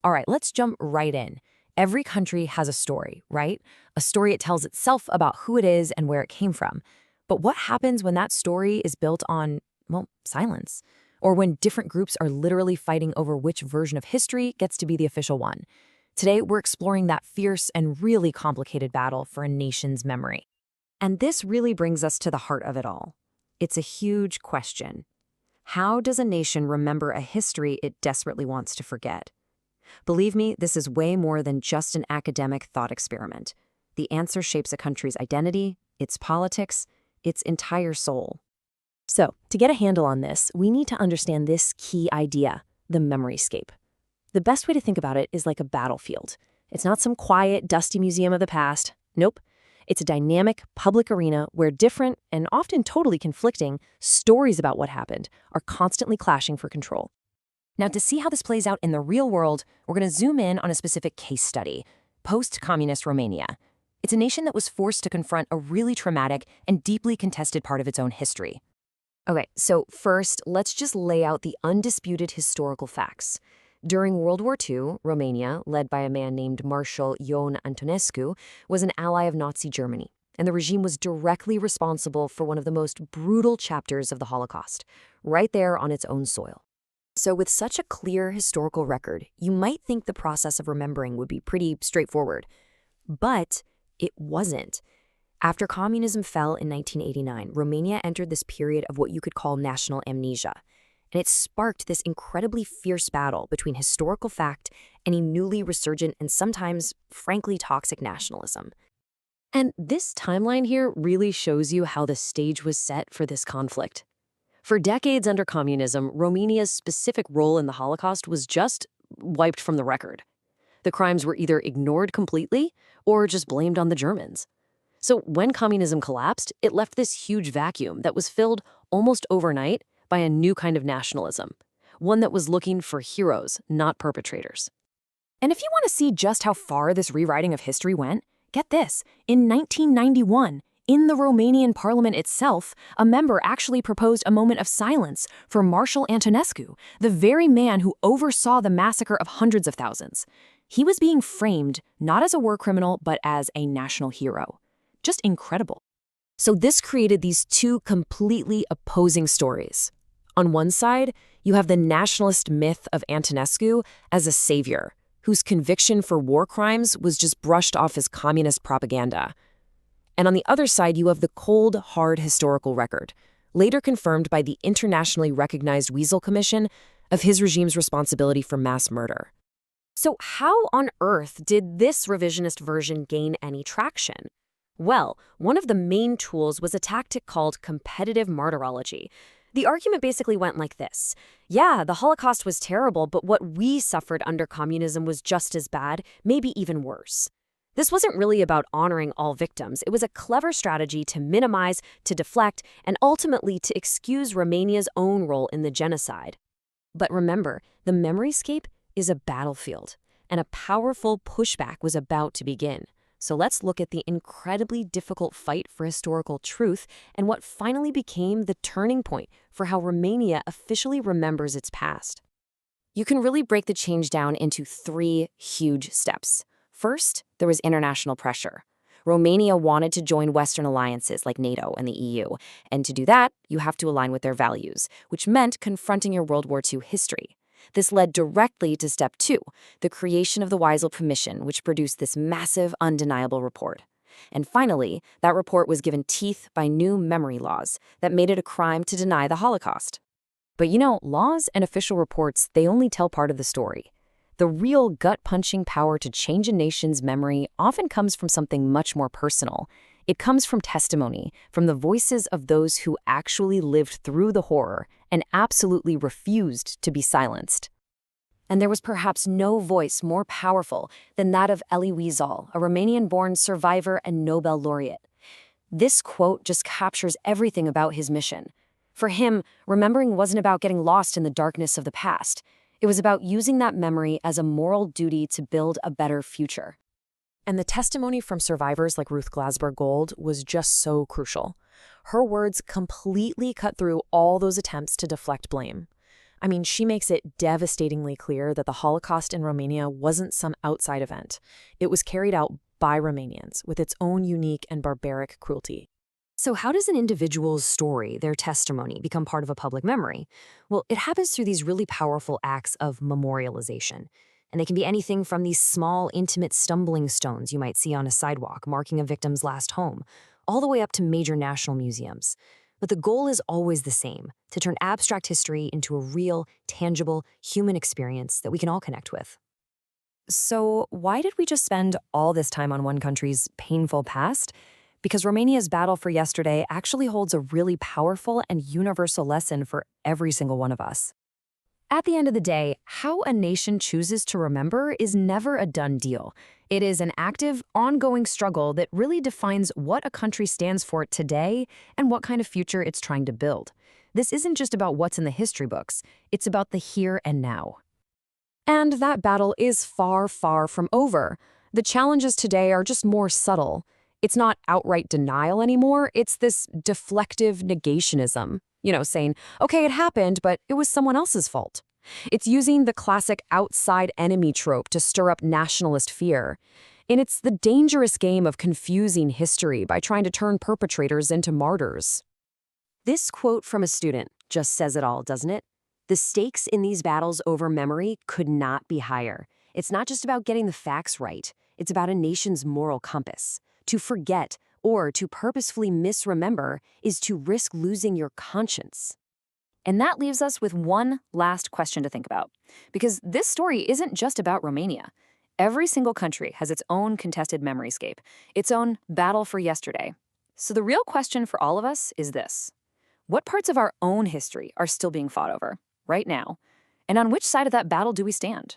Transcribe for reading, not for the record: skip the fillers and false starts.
All right, let's jump right in. Every country has a story, right? A story it tells itself about who it is and where it came from. But what happens when that story is built on, well, silence? Or when different groups are literally fighting over which version of history gets to be the official one? Today, we're exploring that fierce and really complicated battle for a nation's memory. And this really brings us to the heart of it all. It's a huge question. How does a nation remember a history it desperately wants to forget? Believe me, this is way more than just an academic thought experiment. The answer shapes a country's identity, its politics, its entire soul. So, to get a handle on this, we need to understand this key idea, the memoryscape. The best way to think about it is like a battlefield. It's not some quiet, dusty museum of the past. Nope. It's a dynamic, public arena where different, and often totally conflicting, stories about what happened are constantly clashing for control. Now, to see how this plays out in the real world, we're going to zoom in on a specific case study, post-communist Romania. It's a nation that was forced to confront a really traumatic and deeply contested part of its own history. Okay, so first, let's just lay out the undisputed historical facts. During World War II, Romania, led by a man named Marshal Ion Antonescu, was an ally of Nazi Germany, and the regime was directly responsible for one of the most brutal chapters of the Holocaust, right there on its own soil. So with such a clear historical record, you might think the process of remembering would be pretty straightforward. But it wasn't. After communism fell in 1989, Romania entered this period of what you could call national amnesia. And it sparked this incredibly fierce battle between historical fact and a newly resurgent and sometimes, frankly, toxic nationalism. And this timeline here really shows you how the stage was set for this conflict. For decades under communism, Romania's specific role in the Holocaust was just wiped from the record. The crimes were either ignored completely or just blamed on the Germans. So when communism collapsed, it left this huge vacuum that was filled almost overnight by a new kind of nationalism, one that was looking for heroes, not perpetrators. And if you want to see just how far this rewriting of history went, get this. In 1991, in the Romanian parliament itself, a member actually proposed a moment of silence for Marshal Antonescu, the very man who oversaw the massacre of hundreds of thousands. He was being framed not as a war criminal, but as a national hero. Just incredible. So this created these two completely opposing stories. On one side, you have the nationalist myth of Antonescu as a savior, whose conviction for war crimes was just brushed off as communist propaganda. And on the other side, you have the cold, hard historical record, later confirmed by the internationally recognized Weasel Commission, of his regime's responsibility for mass murder. So how on earth did this revisionist version gain any traction? Well, one of the main tools was a tactic called competitive martyrology. The argument basically went like this. Yeah, the Holocaust was terrible, but what we suffered under communism was just as bad, maybe even worse. This wasn't really about honoring all victims. It was a clever strategy to minimize, to deflect, and ultimately to excuse Romania's own role in the genocide. But remember, the memoryscape is a battlefield, and a powerful pushback was about to begin. So let's look at the incredibly difficult fight for historical truth and what finally became the turning point for how Romania officially remembers its past. You can really break the change down into three huge steps. First, there was international pressure. Romania wanted to join Western alliances like NATO and the EU, and to do that, you have to align with their values, which meant confronting your World War II history. This led directly to step two, the creation of the Weisel Commission, which produced this massive, undeniable report. And finally, that report was given teeth by new memory laws that made it a crime to deny the Holocaust. But laws and official reports, they only tell part of the story. The real gut-punching power to change a nation's memory often comes from something much more personal. It comes from testimony, from the voices of those who actually lived through the horror and absolutely refused to be silenced. And there was perhaps no voice more powerful than that of Elie Wiesel, a Romanian-born survivor and Nobel laureate. This quote just captures everything about his mission. For him, remembering wasn't about getting lost in the darkness of the past. It was about using that memory as a moral duty to build a better future. And the testimony from survivors like Ruth Glasberg Gold was just so crucial. Her words completely cut through all those attempts to deflect blame. I mean, she makes it devastatingly clear that the Holocaust in Romania wasn't some outside event. It was carried out by Romanians with its own unique and barbaric cruelty. So how does an individual's story, their testimony, become part of a public memory? Well, it happens through these really powerful acts of memorialization. And they can be anything from these small, intimate stumbling stones you might see on a sidewalk marking a victim's last home, all the way up to major national museums. But the goal is always the same, to turn abstract history into a real, tangible, human experience that we can all connect with. So, why did we just spend all this time on one country's painful past? Because Romania's battle for yesterday actually holds a really powerful and universal lesson for every single one of us. At the end of the day, how a nation chooses to remember is never a done deal. It is an active, ongoing struggle that really defines what a country stands for today and what kind of future it's trying to build. This isn't just about what's in the history books, it's about the here and now. And that battle is far, far from over. The challenges today are just more subtle. It's not outright denial anymore, it's this deflective negationism. Saying, okay, it happened, but it was someone else's fault. It's using the classic outside enemy trope to stir up nationalist fear. And it's the dangerous game of confusing history by trying to turn perpetrators into martyrs. This quote from a student just says it all, doesn't it? The stakes in these battles over memory could not be higher. It's not just about getting the facts right. It's about a nation's moral compass. To forget or to purposefully misremember is to risk losing your conscience. And that leaves us with one last question to think about. Because this story isn't just about Romania. Every single country has its own contested memoryscape, its own battle for yesterday. So the real question for all of us is this. What parts of our own history are still being fought over, right now? And on which side of that battle do we stand?